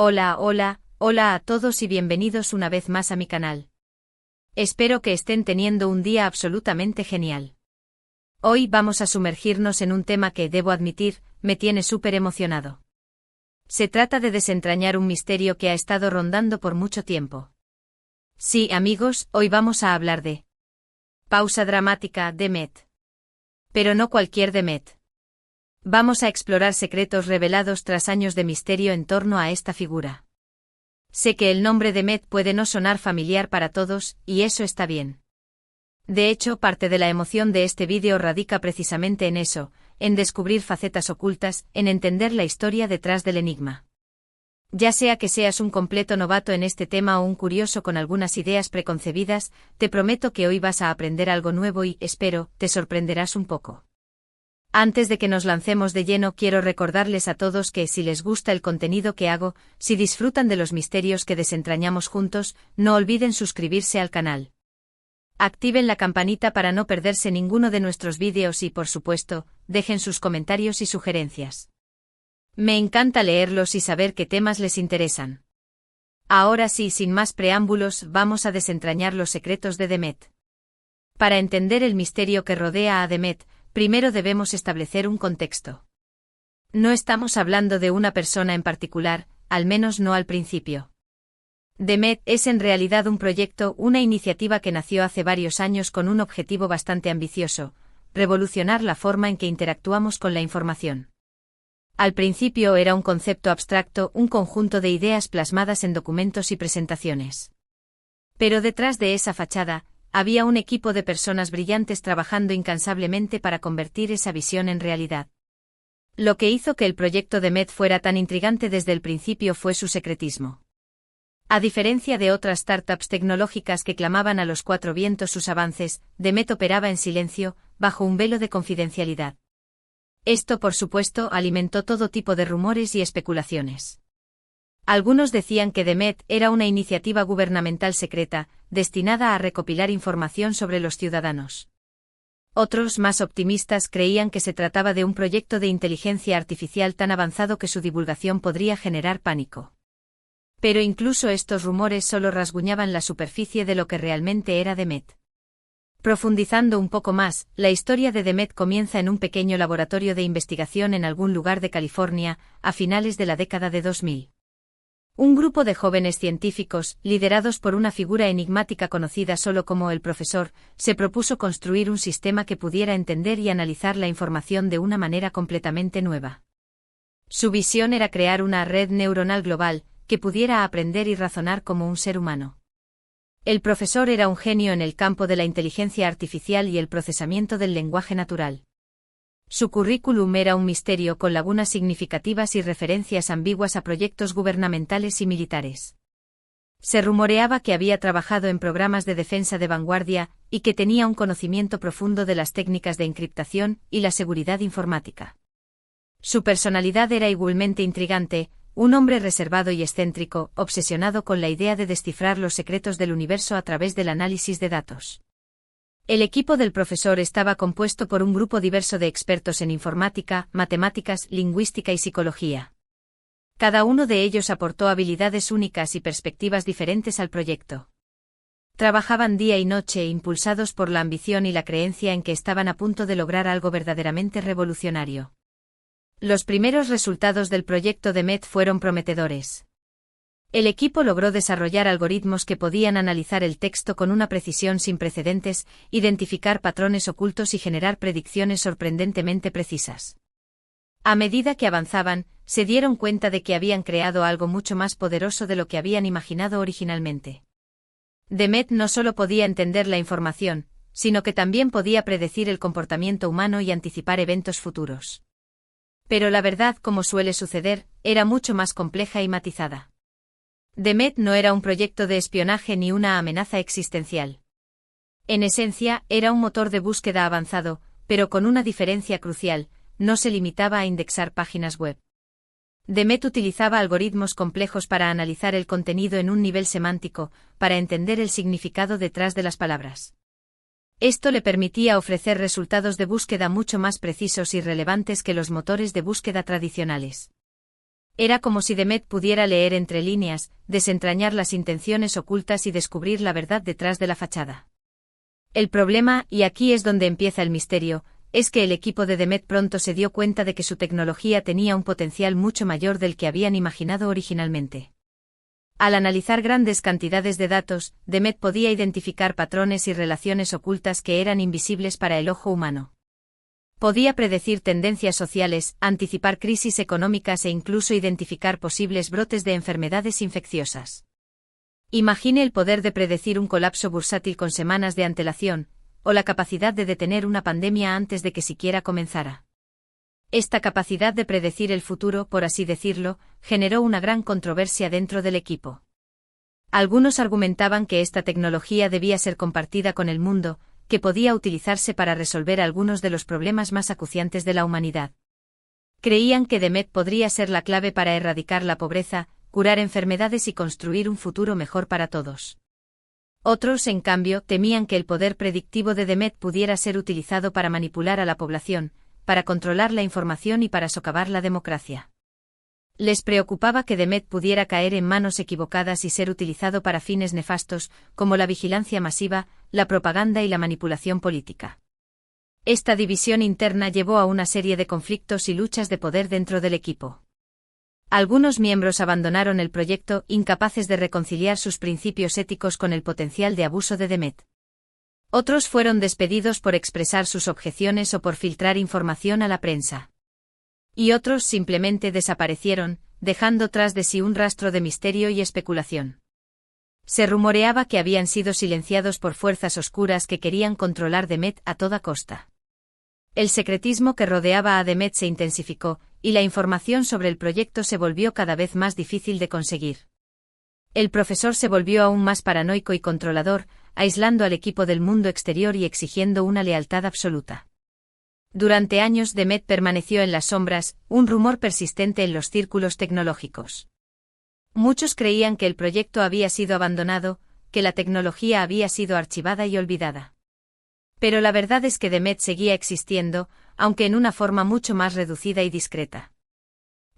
Hola a todos y bienvenidos una vez más a mi canal. Espero que estén teniendo un día absolutamente genial. Hoy vamos a sumergirnos en un tema que, debo admitir, me tiene súper emocionado. Se trata de desentrañar un misterio que ha estado rondando por mucho tiempo. Sí, amigos, hoy vamos a hablar de pausa dramática de Met. Pero no cualquier de Met. Vamos a explorar secretos revelados tras años de misterio en torno a esta figura. Sé que el nombre de Met puede no sonar familiar para todos, y eso está bien. De hecho, parte de la emoción de este vídeo radica precisamente en eso, en descubrir facetas ocultas, en entender la historia detrás del enigma. Ya sea que seas un completo novato en este tema o un curioso con algunas ideas preconcebidas, te prometo que hoy vas a aprender algo nuevo y, espero, te sorprenderás un poco. Antes de que nos lancemos de lleno, quiero recordarles a todos que si les gusta el contenido que hago, si disfrutan de los misterios que desentrañamos juntos, no olviden suscribirse al canal. Activen la campanita para no perderse ninguno de nuestros vídeos y, por supuesto, dejen sus comentarios y sugerencias. Me encanta leerlos y saber qué temas les interesan. Ahora sí, sin más preámbulos, vamos a desentrañar los secretos de Demet. Para entender el misterio que rodea a Demet, primero debemos establecer un contexto. No estamos hablando de una persona en particular, al menos no al principio. Demet es en realidad un proyecto, una iniciativa que nació hace varios años con un objetivo bastante ambicioso: revolucionar la forma en que interactuamos con la información. Al principio era un concepto abstracto, un conjunto de ideas plasmadas en documentos y presentaciones. Pero detrás de esa fachada, había un equipo de personas brillantes trabajando incansablemente para convertir esa visión en realidad. Lo que hizo que el proyecto Demet fuera tan intrigante desde el principio fue su secretismo. A diferencia de otras startups tecnológicas que clamaban a los cuatro vientos sus avances, Demet operaba en silencio, bajo un velo de confidencialidad. Esto, por supuesto, alimentó todo tipo de rumores y especulaciones. Algunos decían que Demet era una iniciativa gubernamental secreta, destinada a recopilar información sobre los ciudadanos. Otros, más optimistas, creían que se trataba de un proyecto de inteligencia artificial tan avanzado que su divulgación podría generar pánico. Pero incluso estos rumores solo rasguñaban la superficie de lo que realmente era Demet. Profundizando un poco más, la historia de Demet comienza en un pequeño laboratorio de investigación en algún lugar de California, a finales de la década de 2000. Un grupo de jóvenes científicos, liderados por una figura enigmática conocida solo como el profesor, se propuso construir un sistema que pudiera entender y analizar la información de una manera completamente nueva. Su visión era crear una red neuronal global, que pudiera aprender y razonar como un ser humano. El profesor era un genio en el campo de la inteligencia artificial y el procesamiento del lenguaje natural. Su currículum era un misterio con lagunas significativas y referencias ambiguas a proyectos gubernamentales y militares. Se rumoreaba que había trabajado en programas de defensa de vanguardia y que tenía un conocimiento profundo de las técnicas de encriptación y la seguridad informática. Su personalidad era igualmente intrigante, un hombre reservado y excéntrico, obsesionado con la idea de descifrar los secretos del universo a través del análisis de datos. El equipo del profesor estaba compuesto por un grupo diverso de expertos en informática, matemáticas, lingüística y psicología. Cada uno de ellos aportó habilidades únicas y perspectivas diferentes al proyecto. Trabajaban día y noche, impulsados por la ambición y la creencia en que estaban a punto de lograr algo verdaderamente revolucionario. Los primeros resultados del proyecto Demet fueron prometedores. El equipo logró desarrollar algoritmos que podían analizar el texto con una precisión sin precedentes, identificar patrones ocultos y generar predicciones sorprendentemente precisas. A medida que avanzaban, se dieron cuenta de que habían creado algo mucho más poderoso de lo que habían imaginado originalmente. Demet no solo podía entender la información, sino que también podía predecir el comportamiento humano y anticipar eventos futuros. Pero la verdad, como suele suceder, era mucho más compleja y matizada. Demet no era un proyecto de espionaje ni una amenaza existencial. En esencia, era un motor de búsqueda avanzado, pero con una diferencia crucial: no se limitaba a indexar páginas web. Demet utilizaba algoritmos complejos para analizar el contenido en un nivel semántico, para entender el significado detrás de las palabras. Esto le permitía ofrecer resultados de búsqueda mucho más precisos y relevantes que los motores de búsqueda tradicionales. Era como si Demet pudiera leer entre líneas, desentrañar las intenciones ocultas y descubrir la verdad detrás de la fachada. El problema, y aquí es donde empieza el misterio, es que el equipo de Demet pronto se dio cuenta de que su tecnología tenía un potencial mucho mayor del que habían imaginado originalmente. Al analizar grandes cantidades de datos, Demet podía identificar patrones y relaciones ocultas que eran invisibles para el ojo humano. Podía predecir tendencias sociales, anticipar crisis económicas e incluso identificar posibles brotes de enfermedades infecciosas. Imagine el poder de predecir un colapso bursátil con semanas de antelación, o la capacidad de detener una pandemia antes de que siquiera comenzara. Esta capacidad de predecir el futuro, por así decirlo, generó una gran controversia dentro del equipo. Algunos argumentaban que esta tecnología debía ser compartida con el mundo, que podía utilizarse para resolver algunos de los problemas más acuciantes de la humanidad. Creían que Demet podría ser la clave para erradicar la pobreza, curar enfermedades y construir un futuro mejor para todos. Otros, en cambio, temían que el poder predictivo de Demet pudiera ser utilizado para manipular a la población, para controlar la información y para socavar la democracia. Les preocupaba que Demet pudiera caer en manos equivocadas y ser utilizado para fines nefastos, como la vigilancia masiva, la propaganda y la manipulación política. Esta división interna llevó a una serie de conflictos y luchas de poder dentro del equipo. Algunos miembros abandonaron el proyecto, incapaces de reconciliar sus principios éticos con el potencial de abuso de Demet. Otros fueron despedidos por expresar sus objeciones o por filtrar información a la prensa. Y otros simplemente desaparecieron, dejando tras de sí un rastro de misterio y especulación. Se rumoreaba que habían sido silenciados por fuerzas oscuras que querían controlar Demet a toda costa. El secretismo que rodeaba a Demet se intensificó, y la información sobre el proyecto se volvió cada vez más difícil de conseguir. El profesor se volvió aún más paranoico y controlador, aislando al equipo del mundo exterior y exigiendo una lealtad absoluta. Durante años Demet permaneció en las sombras, un rumor persistente en los círculos tecnológicos. Muchos creían que el proyecto había sido abandonado, que la tecnología había sido archivada y olvidada. Pero la verdad es que Demet seguía existiendo, aunque en una forma mucho más reducida y discreta.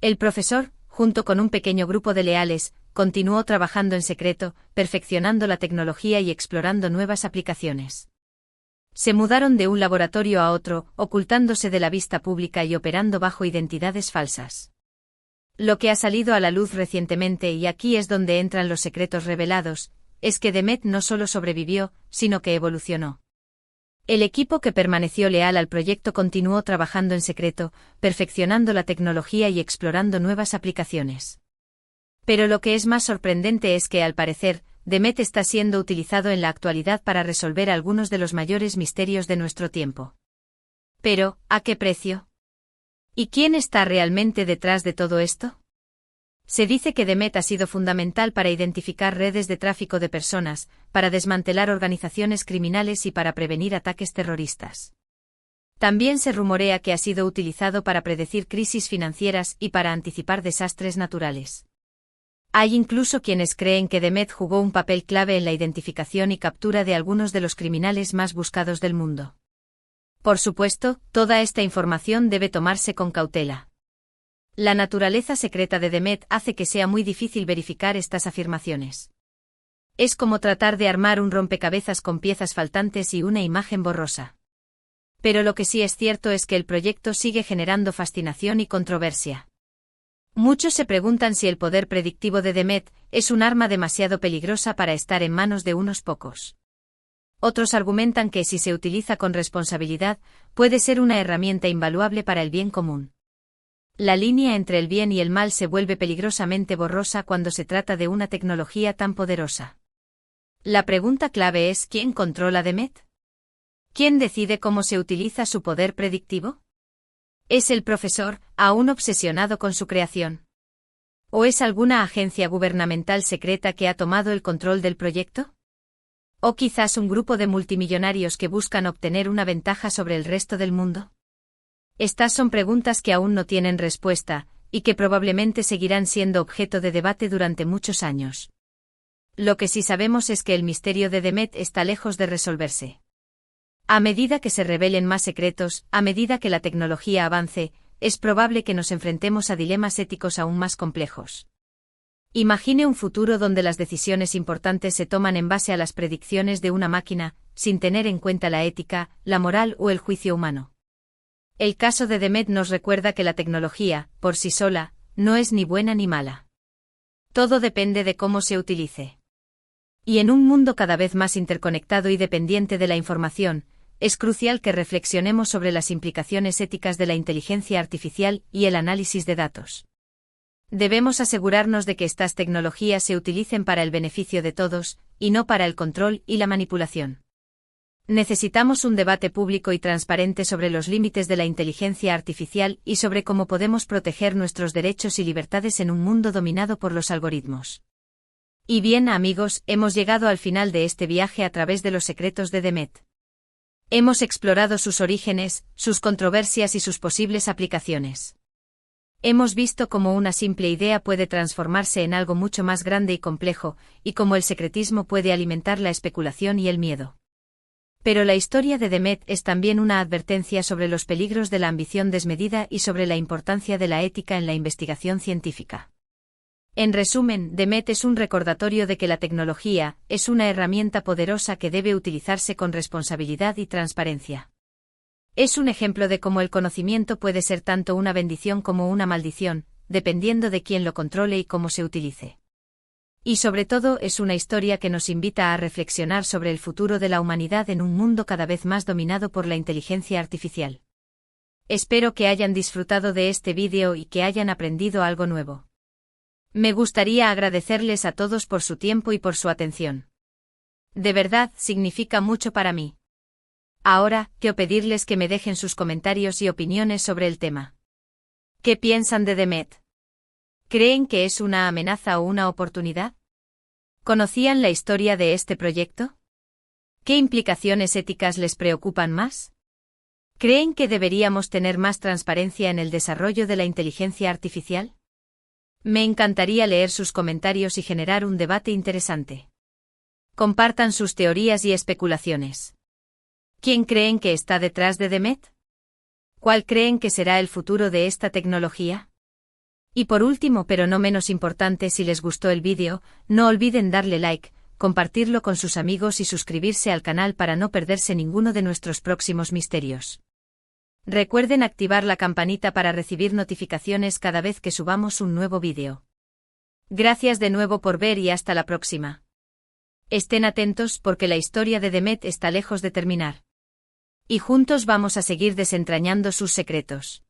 El profesor, junto con un pequeño grupo de leales, continuó trabajando en secreto, perfeccionando la tecnología y explorando nuevas aplicaciones. Se mudaron de un laboratorio a otro, ocultándose de la vista pública y operando bajo identidades falsas. Lo que ha salido a la luz recientemente, y aquí es donde entran los secretos revelados, es que Demet no solo sobrevivió, sino que evolucionó. El equipo que permaneció leal al proyecto continuó trabajando en secreto, perfeccionando la tecnología y explorando nuevas aplicaciones. Pero lo que es más sorprendente es que, al parecer, Demet está siendo utilizado en la actualidad para resolver algunos de los mayores misterios de nuestro tiempo. Pero, ¿a qué precio? ¿Y quién está realmente detrás de todo esto? Se dice que Demet ha sido fundamental para identificar redes de tráfico de personas, para desmantelar organizaciones criminales y para prevenir ataques terroristas. También se rumorea que ha sido utilizado para predecir crisis financieras y para anticipar desastres naturales. Hay incluso quienes creen que Demet jugó un papel clave en la identificación y captura de algunos de los criminales más buscados del mundo. Por supuesto, toda esta información debe tomarse con cautela. La naturaleza secreta de Demet hace que sea muy difícil verificar estas afirmaciones. Es como tratar de armar un rompecabezas con piezas faltantes y una imagen borrosa. Pero lo que sí es cierto es que el proyecto sigue generando fascinación y controversia. Muchos se preguntan si el poder predictivo de Demet es un arma demasiado peligrosa para estar en manos de unos pocos. Otros argumentan que si se utiliza con responsabilidad, puede ser una herramienta invaluable para el bien común. La línea entre el bien y el mal se vuelve peligrosamente borrosa cuando se trata de una tecnología tan poderosa. La pregunta clave es: ¿quién controla Demet? ¿Quién decide cómo se utiliza su poder predictivo? ¿Es el profesor, aún obsesionado con su creación? ¿O es alguna agencia gubernamental secreta que ha tomado el control del proyecto? ¿O quizás un grupo de multimillonarios que buscan obtener una ventaja sobre el resto del mundo? Estas son preguntas que aún no tienen respuesta, y que probablemente seguirán siendo objeto de debate durante muchos años. Lo que sí sabemos es que el misterio de Demet está lejos de resolverse. A medida que se revelen más secretos, a medida que la tecnología avance, es probable que nos enfrentemos a dilemas éticos aún más complejos. Imagine un futuro donde las decisiones importantes se toman en base a las predicciones de una máquina, sin tener en cuenta la ética, la moral o el juicio humano. El caso de Demet nos recuerda que la tecnología, por sí sola, no es ni buena ni mala. Todo depende de cómo se utilice. Y en un mundo cada vez más interconectado y dependiente de la información, es crucial que reflexionemos sobre las implicaciones éticas de la inteligencia artificial y el análisis de datos. Debemos asegurarnos de que estas tecnologías se utilicen para el beneficio de todos, y no para el control y la manipulación. Necesitamos un debate público y transparente sobre los límites de la inteligencia artificial y sobre cómo podemos proteger nuestros derechos y libertades en un mundo dominado por los algoritmos. Y bien, amigos, hemos llegado al final de este viaje a través de los secretos de Demet. Hemos explorado sus orígenes, sus controversias y sus posibles aplicaciones. Hemos visto cómo una simple idea puede transformarse en algo mucho más grande y complejo, y cómo el secretismo puede alimentar la especulación y el miedo. Pero la historia de Demet es también una advertencia sobre los peligros de la ambición desmedida y sobre la importancia de la ética en la investigación científica. En resumen, Demet es un recordatorio de que la tecnología es una herramienta poderosa que debe utilizarse con responsabilidad y transparencia. Es un ejemplo de cómo el conocimiento puede ser tanto una bendición como una maldición, dependiendo de quién lo controle y cómo se utilice. Y sobre todo es una historia que nos invita a reflexionar sobre el futuro de la humanidad en un mundo cada vez más dominado por la inteligencia artificial. Espero que hayan disfrutado de este vídeo y que hayan aprendido algo nuevo. Me gustaría agradecerles a todos por su tiempo y por su atención. De verdad, significa mucho para mí. Ahora, quiero pedirles que me dejen sus comentarios y opiniones sobre el tema. ¿Qué piensan de Demet? ¿Creen que es una amenaza o una oportunidad? ¿Conocían la historia de este proyecto? ¿Qué implicaciones éticas les preocupan más? ¿Creen que deberíamos tener más transparencia en el desarrollo de la inteligencia artificial? Me encantaría leer sus comentarios y generar un debate interesante. Compartan sus teorías y especulaciones. ¿Quién creen que está detrás de Demet? ¿Cuál creen que será el futuro de esta tecnología? Y por último, pero no menos importante, si les gustó el vídeo, no olviden darle like, compartirlo con sus amigos y suscribirse al canal para no perderse ninguno de nuestros próximos misterios. Recuerden activar la campanita para recibir notificaciones cada vez que subamos un nuevo vídeo. Gracias de nuevo por ver y hasta la próxima. Estén atentos porque la historia de Demet está lejos de terminar. Y juntos vamos a seguir desentrañando sus secretos.